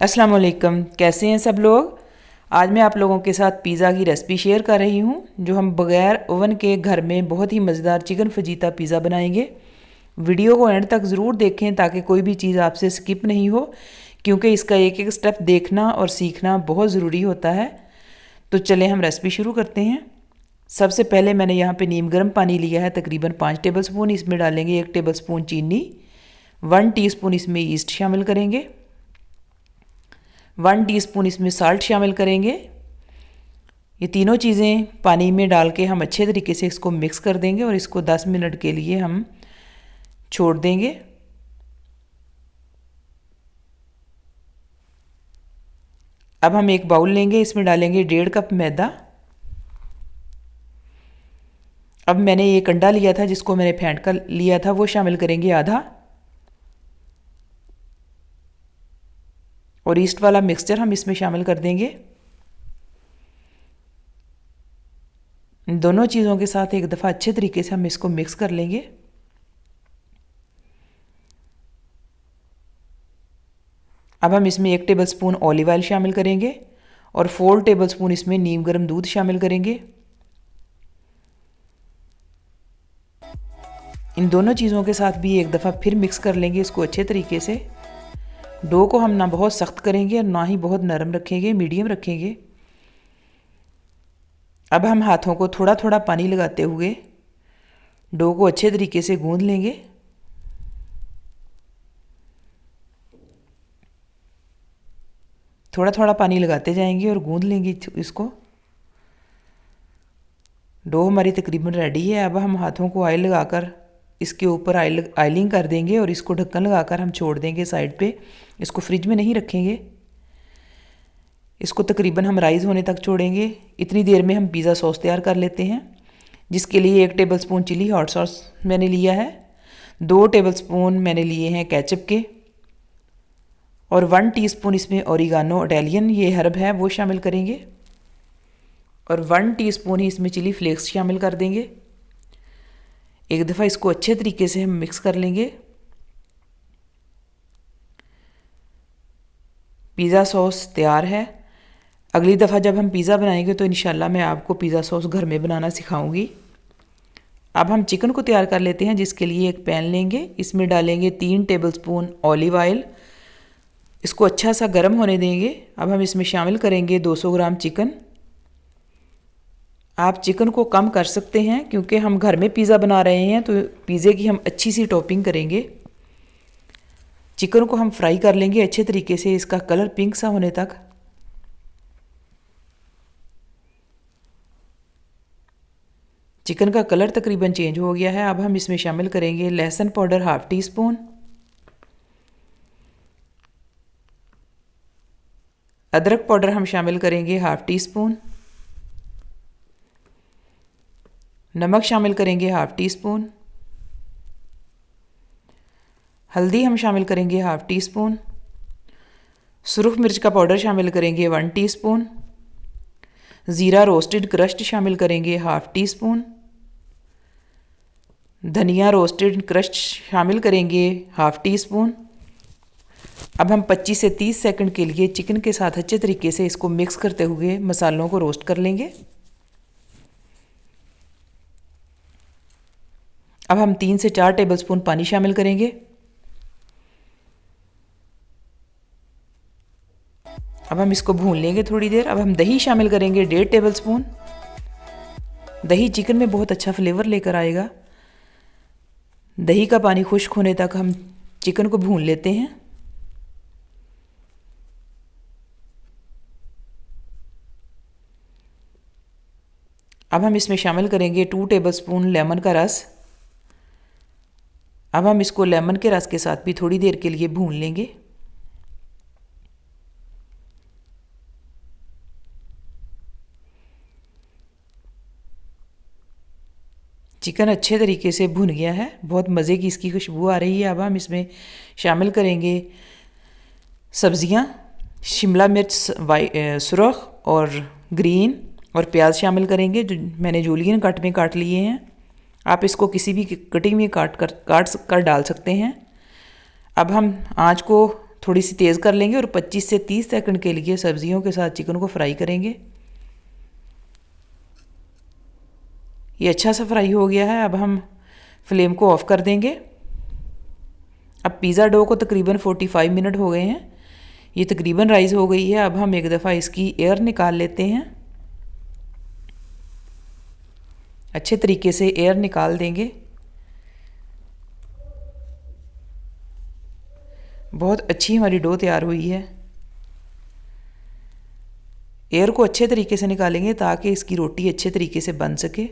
अस्सलाम वालेकुम, कैसे हैं सब लोग। आज मैं आप लोगों के साथ पिज़्ज़ा की रेसिपी शेयर कर रही हूँ जो हम बग़ैर ओवन के घर में बहुत ही मज़ेदार चिकन फजीता पिज़्ज़ा बनाएंगे। वीडियो को एंड तक ज़रूर देखें ताकि कोई भी चीज़ आपसे स्किप नहीं हो, क्योंकि इसका एक एक स्टेप देखना और सीखना बहुत ज़रूरी होता है। तो चलें हम रेसिपी शुरू करते हैं। सबसे पहले मैंने यहाँ पे नीम गर्म पानी लिया है, तकरीबन 5 टेबल स्पून। इसमें डालेंगे 1 टेबल स्पून चीनी, 1 टीस्पून इसमें ईस्ट शामिल करेंगे, 1 टीस्पून इसमें साल्ट शामिल करेंगे। ये तीनों चीज़ें पानी में डाल के हम अच्छे तरीके से इसको मिक्स कर देंगे और इसको 10 मिनट के लिए हम छोड़ देंगे। अब हम एक बाउल लेंगे, इसमें डालेंगे 1.5 कप मैदा। अब मैंने एक अंडा लिया था जिसको मैंने फेंट कर लिया था, वो शामिल करेंगे आधा। और ईस्ट वाला मिक्सचर हम इसमें शामिल कर देंगे। दोनों चीज़ों के साथ एक दफ़ा अच्छे तरीके से हम इसको मिक्स कर लेंगे। अब हम इसमें 1 टेबल स्पून ऑलिव ऑयल शामिल करेंगे और 4 टेबल स्पून इसमें नीम गर्म दूध शामिल करेंगे। इन दोनों चीज़ों के साथ भी एक दफ़ा फिर मिक्स कर लेंगे इसको अच्छे तरीके से। डो को हम ना बहुत सख्त करेंगे और ना ही बहुत नरम रखेंगे, मीडियम रखेंगे। अब हम हाथों को थोड़ा थोड़ा पानी लगाते हुए डो को अच्छे तरीके से गूंद लेंगे। थोड़ा थोड़ा पानी लगाते जाएंगे और गूंद लेंगे इसको। डो हमारी तकरीबन रेडी है। अब हम हाथों को ऑयल लगाकर इसके ऊपर आयलिंग कर देंगे और इसको ढक्कन लगाकर हम छोड़ देंगे साइड पे। इसको फ्रिज में नहीं रखेंगे, इसको तकरीबन हम राइज़ होने तक छोड़ेंगे। इतनी देर में हम पिज़्ज़ा सॉस तैयार कर लेते हैं, जिसके लिए 1 tablespoon chilli hot sauce मैंने लिया है, 2 टेबल स्पून मैंने लिए हैं केचप के, और 1 टीस्पून इसमें ओरिगानो इटालियन ये हर्ब है वो शामिल करेंगे, और 1 टीस्पून ही इसमें चिली फ्लेक्स शामिल कर देंगे। एक दफ़ा इसको अच्छे तरीके से हम मिक्स कर लेंगे। पिज़्ज़ा सॉस तैयार है। अगली दफ़ा जब हम पिज़्ज़ा बनाएंगे तो इंशाल्लाह मैं आपको पिज़्ज़ा सॉस घर में बनाना सिखाऊंगी। अब हम चिकन को तैयार कर लेते हैं, जिसके लिए एक पैन लेंगे, इसमें डालेंगे 3 टेबल स्पून ऑलिव ऑयल। इसको अच्छा सा गर्म होने देंगे। अब हम इसमें शामिल करेंगे 200 ग्राम चिकन। आप चिकन को कम कर सकते हैं क्योंकि हम घर में पिज़्ज़ा बना रहे हैं, तो पिज़्ज़े की हम अच्छी सी टॉपिंग करेंगे। चिकन को हम फ्राई कर लेंगे अच्छे तरीके से, इसका कलर पिंक सा होने तक। चिकन का कलर तकरीबन चेंज हो गया है। अब हम इसमें शामिल करेंगे लहसुन पाउडर ½ टीस्पून, अदरक पाउडर हम शामिल करेंगे ½ टीस्पून, नमक शामिल करेंगे ½ टीस्पून, हल्दी हम शामिल करेंगे ½ टीस्पून, सुरख मिर्च का पाउडर शामिल करेंगे 1 टीस्पून, ज़ीरा रोस्टेड क्रश्ड शामिल करेंगे ½ टीस्पून, धनिया रोस्टेड क्रश्ड शामिल करेंगे ½ टीस्पून। अब हम 25 से 30 सेकंड के लिए चिकन के साथ अच्छे तरीके से इसको मिक्स करते हुए मसालों को रोस्ट कर लेंगे। अब हम 3 से 4 टेबल स्पून पानी शामिल करेंगे। अब हम इसको भून लेंगे थोड़ी देर। अब हम दही शामिल करेंगे 1.5 टेबल स्पून। दही चिकन में बहुत अच्छा फ्लेवर लेकर आएगा। दही का पानी खुश्क होने तक हम चिकन को भून लेते हैं। अब हम इसमें शामिल करेंगे 2 टेबल स्पून लेमन का रस। अब हम इसको लेमन के रस के साथ भी थोड़ी देर के लिए भून लेंगे। चिकन अच्छे तरीके से भुन गया है, बहुत मज़े की इसकी खुशबू आ रही है। अब हम इसमें शामिल करेंगे सब्ज़ियाँ, शिमला मिर्च सुरख और ग्रीन, और प्याज शामिल करेंगे जो मैंने जूलियन कट में काट लिए हैं। आप इसको किसी भी कटिंग में काट कर डाल सकते हैं। अब हम आँच को थोड़ी सी तेज़ कर लेंगे और 25 से 30 सेकंड के लिए सब्जियों के साथ चिकन को फ्राई करेंगे। ये अच्छा सा फ्राई हो गया है। अब हम फ्लेम को ऑफ़ कर देंगे। अब पिज़्ज़ा डो को तकरीबन 45 मिनट हो गए हैं। ये तकरीबन राइस हो गई है। अब हम एक दफ़ा इसकी एयर निकाल लेते हैं। अच्छे तरीके से एयर निकाल देंगे। बहुत अच्छी हमारी डो तैयार हुई है। एयर को अच्छे तरीके से निकालेंगे ताकि इसकी रोटी अच्छे तरीके से बन सके।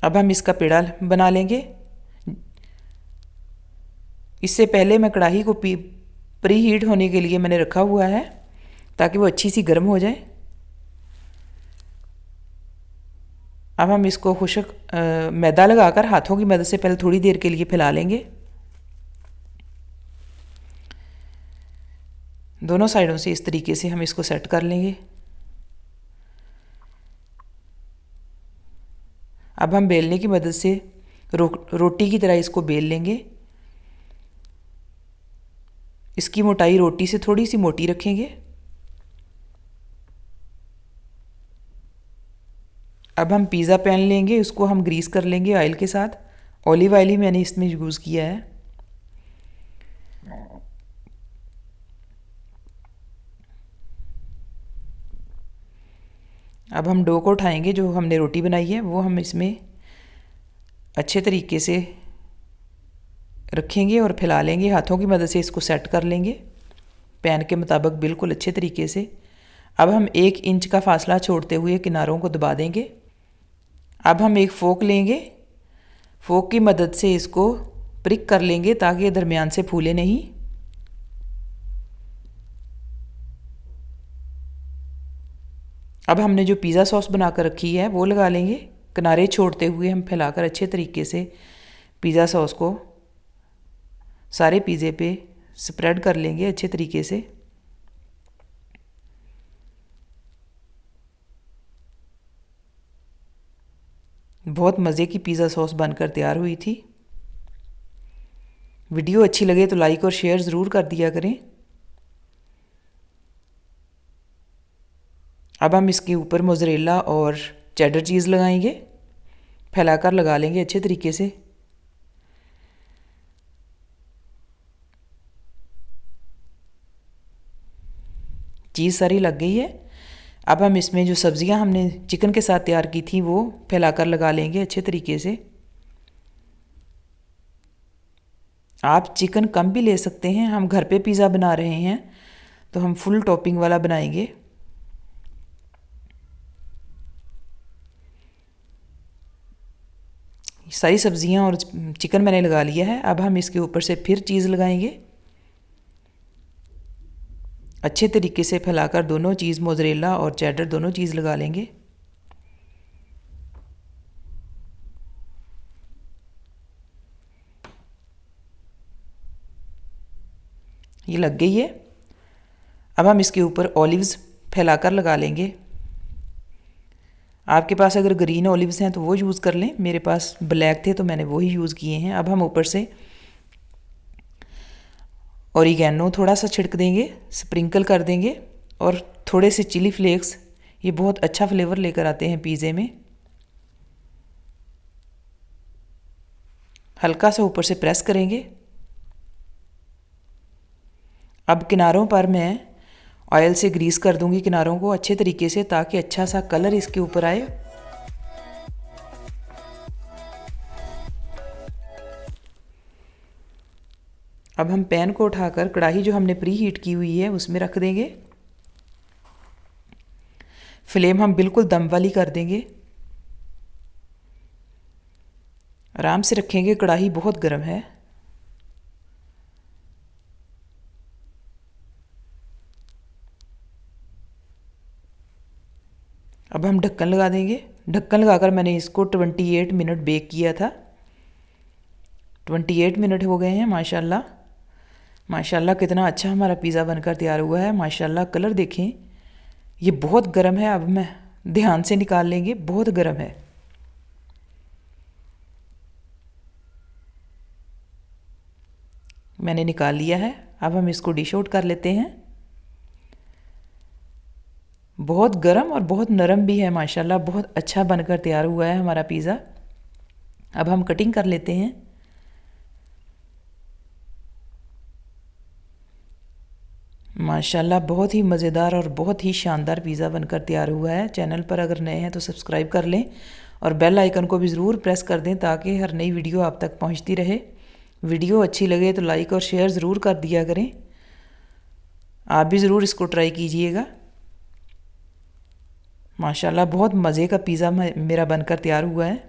अब हम इसका पेड़ा बना लेंगे। इससे पहले मैं कढ़ाई को प्री हीट होने के लिए मैंने रखा हुआ है ताकि वो अच्छी सी गर्म हो जाए। अब हम इसको खुशक मैदा लगाकर हाथों की मदद से पहले थोड़ी देर के लिए फैला लेंगे। दोनों साइडों से इस तरीके से हम इसको सेट कर लेंगे। अब हम बेलने की मदद से रोटी की तरह इसको बेल लेंगे। इसकी मोटाई रोटी से थोड़ी सी मोटी रखेंगे। अब हम पिज़्ज़ा पैन लेंगे, उसको हम ग्रीस कर लेंगे ऑयल के साथ। ऑलिव ऑयल ही मैंने इसमें यूज़ किया है। अब हम डो को उठाएंगे, जो हमने रोटी बनाई है वो हम इसमें अच्छे तरीके से रखेंगे और फैला लेंगे। हाथों की मदद से इसको सेट कर लेंगे पैन के मुताबिक बिल्कुल अच्छे तरीके से। अब हम 1 इंच का फासला छोड़ते हुए किनारों को दबा देंगे। अब हम एक फोक लेंगे, फोक की मदद से इसको प्रिक कर लेंगे ताकि ये दरमियान से फूले नहीं। अब हमने जो पिज़्ज़ा सॉस बनाकर रखी है वो लगा लेंगे। किनारे छोड़ते हुए हम फैलाकर अच्छे तरीके से पिज़्ज़ा सॉस को सारे पिज़्ज़े पे स्प्रेड कर लेंगे अच्छे तरीके से। बहुत मज़े की पिज़्ज़ा सॉस बनकर तैयार हुई थी। वीडियो अच्छी लगे तो लाइक और शेयर ज़रूर कर दिया करें। अब हम इसके ऊपर मोज़रेला और चेडर चीज़ लगाएंगे, फैलाकर लगा लेंगे अच्छे तरीके से। चीज़ सारी लग गई है। अब हम इसमें जो सब्ज़ियां हमने चिकन के साथ तैयार की थी वो फैलाकर लगा लेंगे अच्छे तरीके से। आप चिकन कम भी ले सकते हैं। हम घर पे पिज़्ज़ा बना रहे हैं तो हम फुल टॉपिंग वाला बनाएंगे। सारी सब्जियां और चिकन मैंने लगा लिया है। अब हम इसके ऊपर से फिर चीज़ लगाएंगे अच्छे तरीके से फैलाकर। दोनों चीज़ मोज़रेला और चेडर दोनों चीज़ लगा लेंगे। ये लग गई है। अब हम इसके ऊपर ऑलिव्स फैलाकर लगा लेंगे। आपके पास अगर ग्रीन ऑलिव्स हैं तो वो यूज़ कर लें। मेरे पास ब्लैक थे तो मैंने वो ही यूज़ किए हैं। अब हम ऊपर से ऑरिगेनो थोड़ा सा छिड़क देंगे, स्प्रिंकल कर देंगे, और थोड़े से चिली फ्लेक्स। ये बहुत अच्छा फ्लेवर लेकर आते हैं पिज़्ज़े में। हल्का सा ऊपर से प्रेस करेंगे। अब किनारों पर मैं ऑयल से ग्रीस कर दूंगी किनारों को अच्छे तरीके से ताकि अच्छा सा कलर इसके ऊपर आए। अब हम पैन को उठाकर कढ़ाई जो हमने प्री हीट की हुई है उसमें रख देंगे। फ्लेम हम बिल्कुल दम वाली कर देंगे। आराम से रखेंगे, कढ़ाई बहुत गर्म है। अब हम ढक्कन लगा देंगे। ढक्कन लगाकर मैंने इसको 28 मिनट बेक किया था। 28 मिनट हो गए हैं। माशाल्लाह माशाल्लाह कितना अच्छा हमारा पिज़्ज़ा बनकर तैयार हुआ है। माशाल्लाह कलर देखें। ये बहुत गर्म है। अब मैं ध्यान से निकाल लेंगे, बहुत गर्म है। मैंने निकाल लिया है। अब हम इसको डिश आउट कर लेते हैं। बहुत गर्म और बहुत नरम भी है माशाल्लाह, बहुत अच्छा बनकर तैयार हुआ है हमारा पिज़्ज़ा। अब हम कटिंग कर लेते हैं। माशाल्लाह बहुत ही मज़ेदार और बहुत ही शानदार पिज़्ज़ा बनकर तैयार हुआ है। चैनल पर अगर नए हैं तो सब्सक्राइब कर लें और बेल आइकन को भी ज़रूर प्रेस कर दें ताकि हर नई वीडियो आप तक पहुंचती रहे। वीडियो अच्छी लगे तो लाइक और शेयर ज़रूर कर दिया करें। आप भी ज़रूर इसको ट्राई कीजिएगा। माशाल्लाह बहुत मज़े का पिज़्ज़ा मेरा बनकर तैयार हुआ है।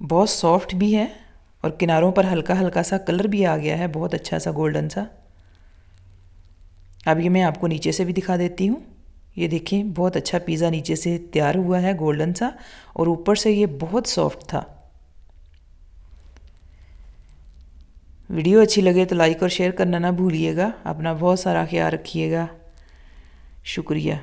बहुत सॉफ्ट भी है और किनारों पर हल्का हल्का सा कलर भी आ गया है, बहुत अच्छा सा गोल्डन सा। अब ये मैं आपको नीचे से भी दिखा देती हूँ। ये देखें बहुत अच्छा पिज़्ज़ा नीचे से तैयार हुआ है गोल्डन सा, और ऊपर से ये बहुत सॉफ्ट था। वीडियो अच्छी लगे तो लाइक और शेयर करना ना भूलिएगा। अपना बहुत सारा ख्याल रखिएगा। शुक्रिया।